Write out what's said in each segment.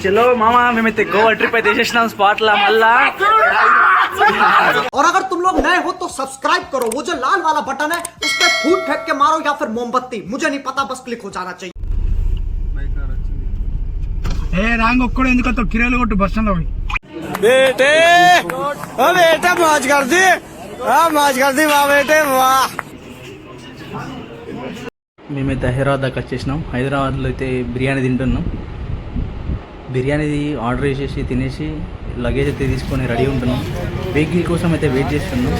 चलो मामा మేమైతే గోవా ట్రిప్ అయితే చేసేసినాం స్పాట్ లా మళ్ళా और अगर तुम लोग नए हो तो सब्सक्राइब करो, वो जो लाल वाला बटन है उस पर फूट फेंक के मारो या फिर मोमबत्ती, मुझे नहीं पता, बस क्लिक हो जाना चाहिए। ఏ రాంగ్ ఒక్కడు ఎందుకంత కిరేలు కొట్టు బస్ స్టాండ్ లో बेटे ओ बेटे मौज कर दी वाह बेटे वाह। మేమైతే హైదరాబాద్ దాకా వచ్చేసినాం. హైదరాబాద్లో అయితే బిర్యానీ తింటున్నాం. బిర్యానీ ఆర్డర్ చేసేసి తినేసి లగేజ్ అయితే తీసుకొని రెడీ ఉంటున్నాం. వెహికల్ కోసం అయితే వెయిట్ చేస్తున్నాం.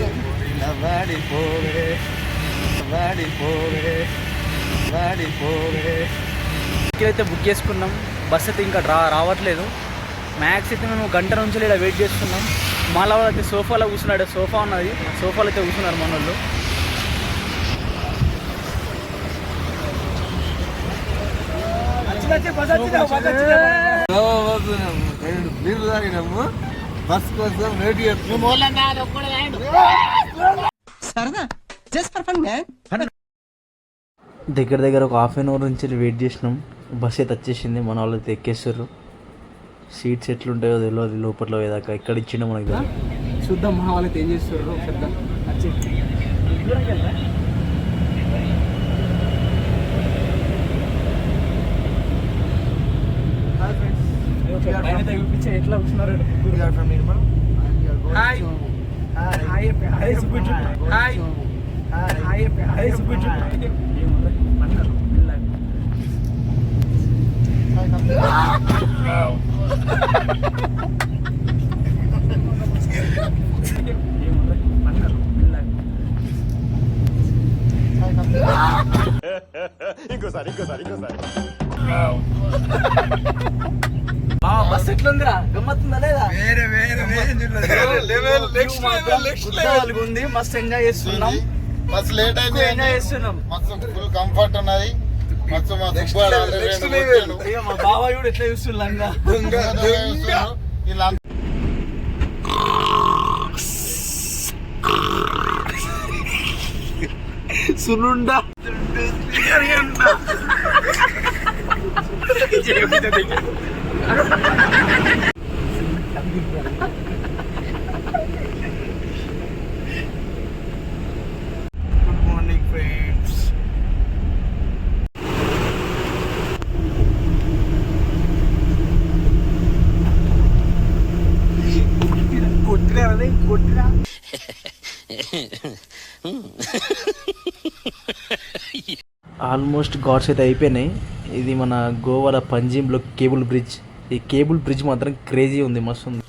వెహికల్ అయితే బుక్ చేసుకున్నాం. బస్ అయితే ఇంకా రావట్లేదు. మ్యాక్స్ అయితే మేము గంట నుంచి ఇక్కడ వెయిట్ చేస్తున్నాం. మళ్ళీ వాళ్ళు అయితే సోఫాలో కూర్చున్నాడు. సోఫా ఉన్నది, సోఫాలో అయితే కూర్చున్నారు మన వాళ్ళు. బస్ కోసం వెయిట్ దగ్గర దగ్గర ఒక హాఫ్ అన్ అవర్ నుంచి వెయిట్ చేసినాం. బస్ అయితే వచ్చేసింది. మన వాళ్ళు అయితే ఎక్కేస్తారు. సీట్స్ ఎట్లుంటాయో తెలియదు లోపల పోయేదాకా. ఎక్కడ ఇచ్చిండో మనకి చూద్దాం. మా వాళ్ళైతే ఏం చేస్తారు ఎట్లా కూర్చున్నారు. ఇంకోసారి బస్ ఎట్లుందిరా? గమ్మత్తుందా లేదా? ఉంది. మస్తు ఎంజాయ్ చేస్తున్నాం. బస్ లేట్ అయింది, ఎంజాయ్ చేస్తున్నాం. మస్తు ఫుల్ కంఫర్ట్ ఉన్నది. మా బాబా కూడా ఎట్లా చూస్తున్నాం. సునుండా గుడ్ మార్నింగ్ ఫ్రెండ్స్. కొట్టిరా ఆల్మోస్ట్ గాడ్స్ అయితే అయిపోయినాయి. ఇది మన గోవాల పంజీమ్లో కేబుల్ బ్రిడ్జ్. ఈ కేబుల్ బ్రిడ్జ్ మాత్రం క్రేజీ ఉంది, మస్తు ఉంది.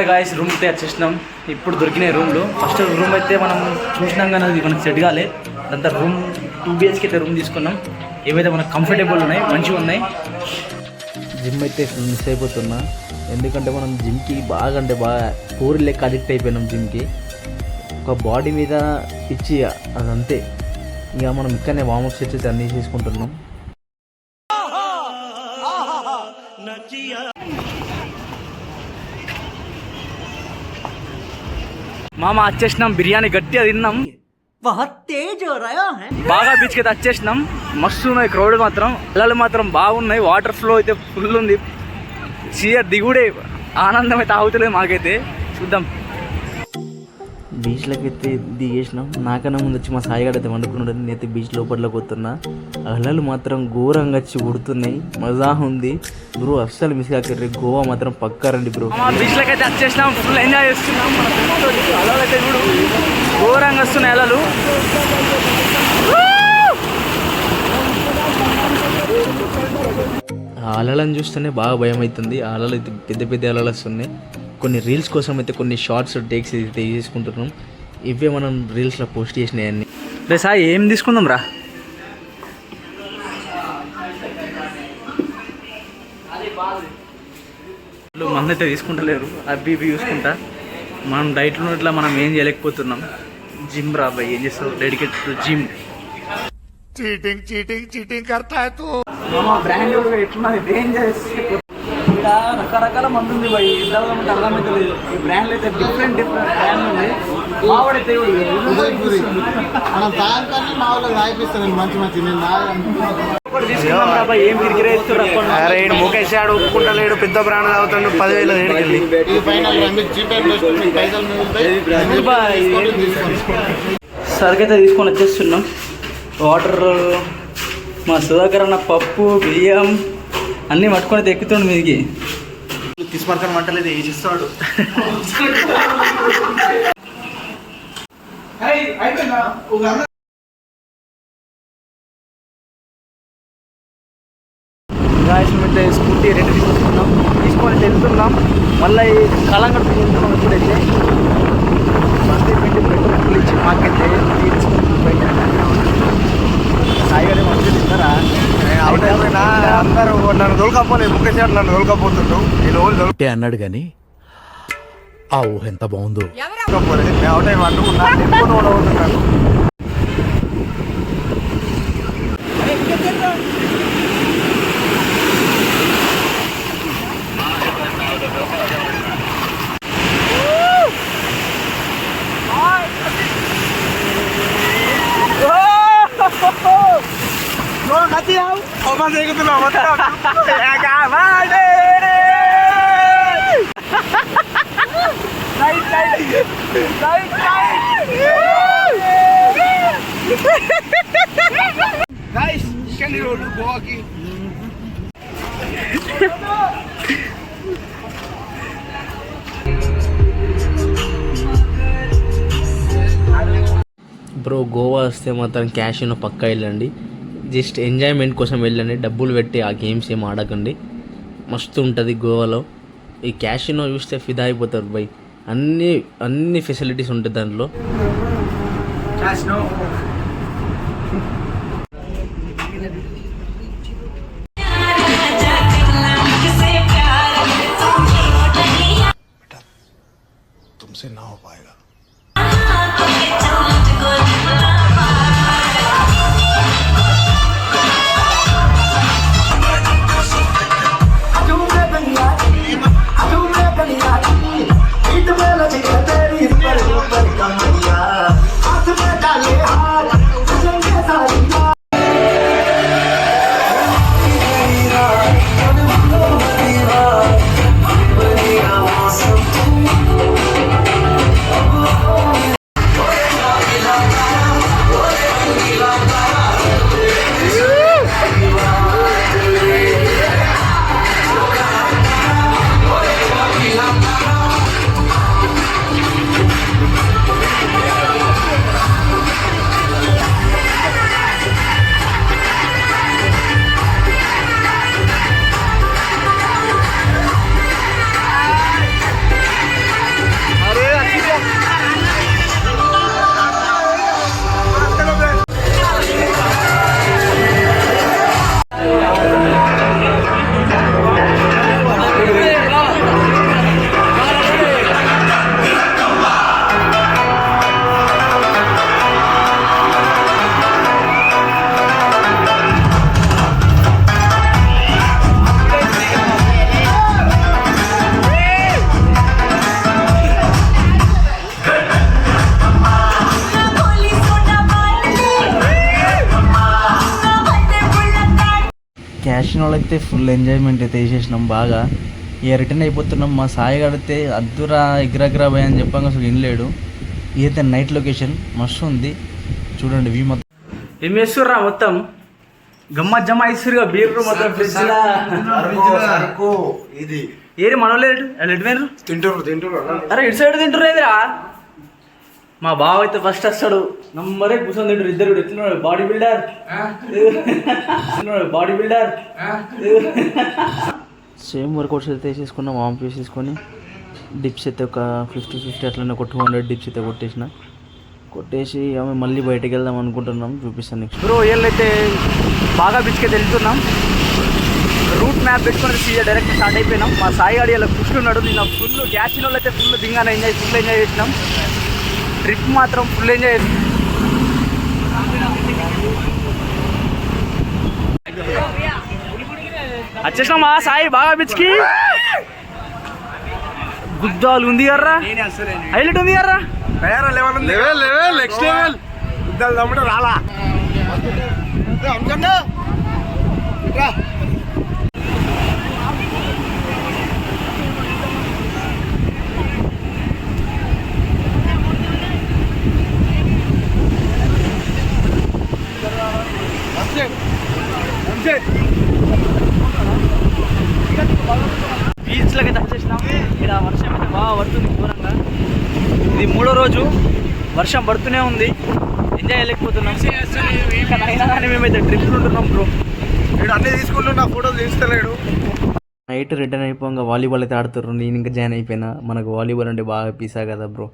గాయస్ రూమ్ అయితే వచ్చేసినాం. ఇప్పుడు దొరికినాయి రూమ్లు. ఫస్ట్ రూమ్ అయితే మనం చూసినాం కానీ అది మనకు సెట్ కాలే. దాంతో రూమ్ 2 BHK అయితే రూమ్ తీసుకున్నాం. ఏవైతే మనకు కంఫర్టబుల్ ఉన్నాయి, మంచిగా ఉన్నాయి. జిమ్ అయితే మిస్ అయిపోతున్నా. ఎందుకంటే మనం జిమ్కి బాగా అంటే బాగా పూరి లెక్క అడిక్ట్ అయిపోయినాం జిమ్కి. ఒక బాడీ మీద పిచ్చి అదంతే. ఇక మనం ఇక్కడనే వార్మప్స్ అయితే అన్నీ చేసుకుంటున్నాం. మామ వచ్చేసినాం. బిర్యానీ గట్టిగా తిన్నాం. బాగా బీచ్ అయితే వచ్చేసినాం. మస్తు ఉన్నాయి. క్రౌడ్ మాత్రం, పిల్లలు మాత్రం బాగున్నాయి. వాటర్ ఫ్లో అయితే ఫుల్ ఉంది. దిగుడే ఆనందం అయితే ఆగుతలేదు మాకైతే. చూద్దాం. బీచ్లోకి అయితే దిగేసినాం. నాకన్నా ముందు వచ్చి మా సాయిగాడు అయితే వండుకున్నాడు. నేనైతే బీచ్ లోపలికి పోతున్నా. అలలు మాత్రం ఘోరంగా వచ్చి ఉడుతున్నాయి. మజా ఉంది బ్రో. అస్సలు మిస్ కాకర్రీ. గోవా మాత్రం పక్కా రండి బ్రో. బీచ్లోకి అయితే వచ్చేసినాం. ఫుల్ ఎంజాయ్ చేస్తున్నాం. అలలు అయితే చూడు ఘోరంగా వస్తున్నాయి అలలు. అలలను చూస్తేనే బాగా భయం అవుతుంది. అలలు అయితే పెద్ద పెద్ద అలలు వస్తున్నాయి. కొన్ని రీల్స్ కోసం అయితే కొన్ని షార్ట్స్ టేక్స్ అయితే తీసుకుంటున్నాం. ఇవే మనం రీల్స్లో పోస్ట్ చేసినాయన్ని. రే సాయి ఏం తీసుకుందాం రా? మంది అయితే తీసుకుంటలేరు. అవి ఇవి చూసుకుంటా మనం డైట్లో ఉన్నట్లా మనం ఏం చేయలేకపోతున్నాం. జిమ్ రాబాయి ఏం చేస్తావు, dedicate to gym. Cheating cheating cheating కర్తా హై తూ. బ్రాండ్ ఎట్లున్నది డేంజరస్. ఇక్కడ రకరకాల మంది ఉంది భయ్, ఇద్దరు అర్థమవుతుంది. ఈ బ్రాండ్లు అయితే డిఫరెంట్ బ్రాండ్ ఉంది. మావాడైతే ఉదయపూరి మనం తాగని మా వాళ్ళకి రాయిపిస్తాను మంచి మంచి నేను ఏం అరే ముఖేశాడు ఒప్పుకుంటలేడు, పెద్ద ప్రాణం అవుతాడు 10,000 ఏడుకెళ్ళి. ఇది ఫైనల్ మీకు చీప్ అండ్ బెస్ట్, మీకు పైసలు మిగులుతాయి. సరికైతే తీసుకొని వచ్చేస్తున్నాం. వాటర్ మా సుధాకర్ అన్న పప్పు బియ్యం అన్నీ పట్టుకొని అయితే ఎక్కుతుండు మీదికి. తీసుకొని మంటలేదు వేసిస్తాడు. అయితే స్కూటీ రెండు తీసుకున్నాం, తీసుకొని వెళ్తున్నాం. మళ్ళీ ఈ కళంగడ వెళ్తున్నాం. ఇప్పుడైతే బండి పిండి పెట్రోల్ ఇచ్చి మాకైతే సాయిగానే మంచిగా తిన్నారా? అందరూ నన్ను దొరకపోలేదు, ముఖేశాడు నన్ను దొరకపోతుండు. అంటే అన్నాడు కానీ ఆ ఊహ ఎంత బాగుందో. అవుతాయి అనుకున్నాను. గోవాకి బ్రో గోవా వస్తే మాత్రం క్యాష్ ఉన్న పక్కా వెళ్ళండి. జస్ట్ ఎంజాయ్మెంట్ కోసం వెళ్ళండి, డబ్బులు పెట్టి ఆ గేమ్స్ ఏం ఆడకండి. మస్తు ఉంటుంది గోవాలో. ఈ క్యాషినో చూస్తే ఫిదా అయిపోతారు బై. అన్ని ఫెసిలిటీస్ ఉంటాయి దాంట్లో. तुमसे ना हो पाएगा. క్యాషినో అయితే ఫుల్ ఎంజాయ్మెంట్ అయితే వేసేసినాం బాగా. ఇక రిటర్న్ అయిపోతున్నాం. మా సాయి గడితే అద్దురా ఎగ్రగ్రా భయ అని చెప్పాక అసలు వినలేడు. ఇదైతే నైట్ లొకేషన్ మస్తు ఉంది చూడండి. వ్యూ మొత్తం ఏం చేస్తుర్రా మొత్తం గమ్మత్ జమ ఇస్తురుగా బీర్లు మొత్తం ఫ్రిడ్జ్లా ఇది ఏది మనోళ్ళు ఎటు తింటారు. అరే ఇటు సైడ్ తింటున్నాయిరా. మా బావ అయితే ఫస్ట్ వస్తాడు, నంబరే కూర్చొని తింటారు ఇద్దరు. ఎట్లున్నాడు బాడీ బిల్డర్. సేమ్ వర్కౌట్స్ అయితే వేసేసుకున్నాం. వామ్ వేసేసుకొని డిప్స్ అయితే ఒక 50-50 అట్లనే ఒక 200 డిప్స్ అయితే కొట్టేసి ఆమె మళ్ళీ బయటకు వెళ్దాం అనుకుంటున్నాం. చూపిస్తాను నెక్స్ట్. బ్రో వీళ్ళైతే బాగా బీచ్కి అయితే వెళ్తున్నాం. రూట్ మ్యాప్ పెట్టుకుని సీదా డైరెక్ట్ స్టార్ట్ అయిపోయినాం. మా సాయి గాడి అలా కూర్చున్నాడు. నేను ఫుల్ క్యాసినోలో అయితే ఫుల్ దింగానే ఫుల్ ఎంజాయ్ చేసినాం. ట్రిప్ మాత్రం ఫుల్ ఎంజాయ్ చేసినాం. వచ్చేసినామా సాయి బాగా బీచ్కి. గుద్దాలు ఉంది కర్రా, హైలైట్ ఉంది కర్రా. నెక్స్ట్ లెవెల్ గుద్దాలు తమ్ముడు రాలా. బీచ్లకి అయితే వచ్చేసినాం. ఇక్కడ వర్షం అయితే బాగా పడుతుంది ఘోరంగా. ఇది 3వ రోజు వర్షం పడుతూనే ఉంది. ఎంజాయ్ చేయలేకపోతున్నాం. కానీ అయినా కానీ మేమైతే ట్రిప్లు ఉంటున్నాం బ్రో. వీడు అన్నీ తీసుకుంటున్నా, ఫోటోలు తీస్తలేడు. నైట్ రిటర్న్ అయిపోగా వాలీబాల్ అయితే ఆడుతుర్రు. నేను ఇంకా జాయిన్ అయిపోయినా. మనకు వాలీబాల్ అంటే బాగా పీసా కదా బ్రో.